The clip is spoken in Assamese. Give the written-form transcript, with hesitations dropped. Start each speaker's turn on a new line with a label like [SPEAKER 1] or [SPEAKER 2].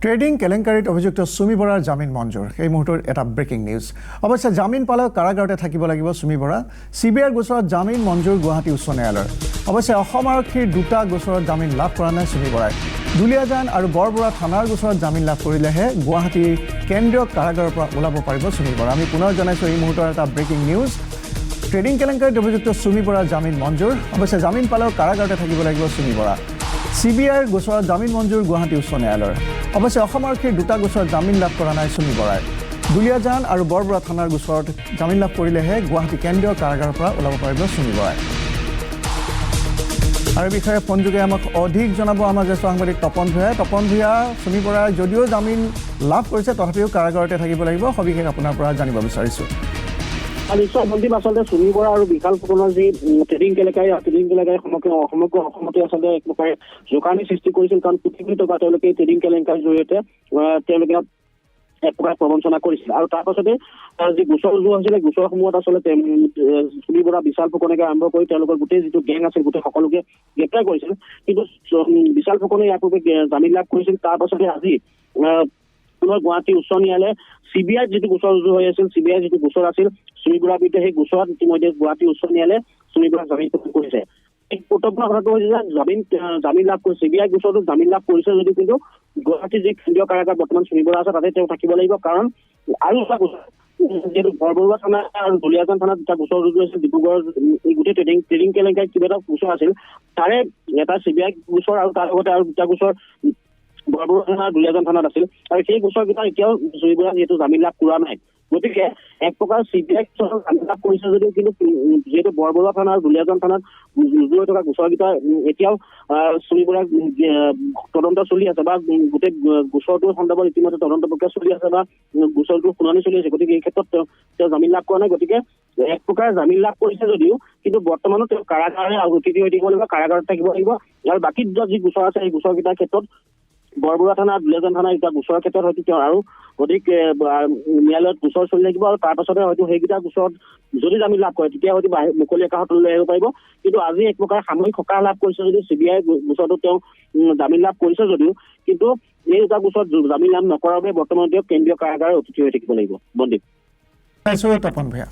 [SPEAKER 1] ট্ৰেডিং কেলেংকাৰীত অভিযুক্ত সুমি বৰাৰ জামিন মঞ্জুৰ এই মুহূৰ্তৰ এটা ব্ৰেকিং নিউজ অৱশ্যে জামিন পালেও কাৰাগাৰতে থাকিব লাগিব সুমি বৰা সিবিআইৰ গোচৰত জামিন মঞ্জুৰ গুৱাহাটী উচ্চ ন্যায়ালয়ৰ অৱশ্যে অসম আৰক্ষীৰ দুটা গোচৰত জামিন লাভ কৰা নাই সুমি বৰাই দুলিয়াজান আৰু বৰবৰা থানাৰ গোচৰত জামিন লাভ কৰিলেহে গুৱাহাটী কেন্দ্ৰীয় কাৰাগাৰৰ পৰা ওলাব পাৰিব সুমি বৰা আমি পুনৰ জনাইছোঁ এই মুহূৰ্তৰ এটা ব্ৰেকিং নিউজ ট্ৰেডিং কেলেংকাৰীত অভিযুক্ত সুমি বৰাৰ জামিন মঞ্জুৰ অৱশ্যে জামিন পালেও কাৰাগাৰতে থাকিব লাগিব সুমি বৰা সিবিআইৰ গোচৰত জামিন মঞ্জুৰ গুৱাহাটী উচ্চ ন্যায়ালয়ৰ অৱশ্যে অসম আৰক্ষীৰ দুটা গোচৰত জামিন লাভ কৰা নাই সুমি বৰাই দুলিয়াজান আৰু বৰবৰা থানাৰ গোচৰত জামিন লাভ কৰিলেহে গুৱাহাটী কেন্দ্ৰীয় কাৰাগাৰৰ পৰা ওলাব পাৰিব সুমি বৰাই আৰু বিষয়ে ফোনযোগে আমাক অধিক জনাব আমাৰ জ্যেষ্ঠ সাংবাদিক তপন ভূঞা সুমি বৰাই যদিও জামিন লাভ কৰিছে তথাপিও কাৰাগাৰতে থাকিব লাগিব সবিশেষ আপোনাৰ পৰা জানিব বিচাৰিছোঁ
[SPEAKER 2] নিশ্চয় মন্দিৰ আচলতে সুমি বৰা আৰু বিশাল ফুকনৰ যি ট্ৰেডিং কেলেংকাৰী সমগ্ৰ অসমতে আচলতে এক প্ৰকাৰে জোকাৰণি সৃষ্টি কৰিছিল কাৰণ কোটি কোটি টকা তেওঁলোকে ট্ৰেডিং কেলেংকাৰীৰ জৰিয়তে তেওঁলোকে এক প্ৰকাৰ প্ৰবঞ্চনা কৰিছিল আৰু তাৰ পাছতে যি গোচৰ ৰুজু হৈছিলে গোচৰসমূহত আচলতে সুমি বৰা বিশাল ফুকনকে আৰম্ভ কৰি তেওঁলোকৰ গোটেই যিটো গেং আছিল গোটেই সকলোকে গ্ৰেপ্তাৰ কৰিছিল কিন্তু বিশাল ফুকনে ইয়াৰ পূৰ্বে জামিন লাভ কৰিছিল তাৰ পাছতে আজি পুনৰ গুৱাহাটী উচ্চ ন্যায়ালয়ে সিবিআইৰ যিটো গোচৰ ৰুজু হৈ আছিল সিবিআইৰ যিটো গোচৰ আছিল সুমি বৰাৰ বিৰুদ্ধে সেই গোচৰত ইতিমধ্যে গুৱাহাটী উচ্চ ন্যায়ালয়ে সুমি বৰাক জামিন কৰিছে এই কৰ্তব্য কথাটো হৈছে যে জামিন লাভ কৰিছে সিবিআই গোচৰটো জামিন লাভ কৰিছে যদিও কিন্তু গুৱাহাটীৰ যি কেন্দ্ৰীয় কাৰাগাৰ বৰ্তমান সুমি বৰা আছে তাতে তেওঁ থাকিব লাগিব কাৰণ আৰু এটা গোচৰ যিহেতু বৰবৰুৱা থানা আৰু দুলিয়াজান থানাত দুটা গোচৰ ৰুজু হৈছিল ডিব্ৰুগড়ৰ এই গোটেই ট্ৰেডিং কেলেংকাৰীত কিবা এটা গোচৰ আছিল তাৰে এটা সিবিআই গোচৰ আৰু তাৰ লগতে আৰু দুটা গোচৰ বৰবৰুৱা থানা দুলিয়াজান থানাত আছিল আৰু সেই গোচৰকেইটা এতিয়াও সুমি বৰা যিহেতু জামিন লাভ কৰা নাই গতিকে এক প্ৰকাৰ সিবিআই জামিন লাভ কৰিছে যদিও কিন্তু যিহেতু বৰবৰুৱা থানা আৰু দুলিয়াজান থানাত ৰুজু হৈ থকা গোচৰকেইটা এতিয়াও সুমি বৰাৰ তদন্ত চলি আছে বা গোটেই গোচৰটোৰ সন্দৰ্ভত ইতিমধ্যে তদন্ত প্ৰক্ৰিয়া চলি আছে বা গোচৰটোৰ শুনানি চলি আছে গতিকে এই ক্ষেত্ৰত তেওঁ জামিন লাভ কৰা নাই গতিকে এক প্ৰকাৰ জামিন লাভ কৰিছে যদিও কিন্তু বৰ্তমানো তেওঁ কাৰাগাৰে অতিথি হৈ থাকিব লাগিব কাৰাগাৰত থাকিব লাগিব আৰু বাকী দুটা যি গোচৰ আছে সেই গোচৰকেইটাৰ ক্ষেত্ৰত বৰবৰুৱা থানা দুলিয়াজান থানা এতিয়া গোচৰৰ ক্ষেত্ৰত হয়তো তেওঁ আৰু অধিক ন্যায়ালয়ত গোচৰ চলি থাকিব আৰু তাৰ পাছতে হয়তো সেইকেইটা গোচৰত যদি জামিন লাভ কৰে তেতিয়া হয়তো মুকলি আকাশত লৈ আহিব পাৰিব কিন্তু আজি এক প্ৰকাৰ সাময়িক সকাহ লাভ কৰিছে যদিও সিবিআই গোচৰটো তেওঁ জামিন লাভ কৰিছে যদিও কিন্তু এই দুটা গোচৰত জামিন লাভ নকৰাৰ বাবে বৰ্তমান তেওঁ কেন্দ্ৰীয় কাৰাগাৰৰ অতিথি হৈ থাকিব লাগিব বন্দীপ
[SPEAKER 1] তপন ভূঞা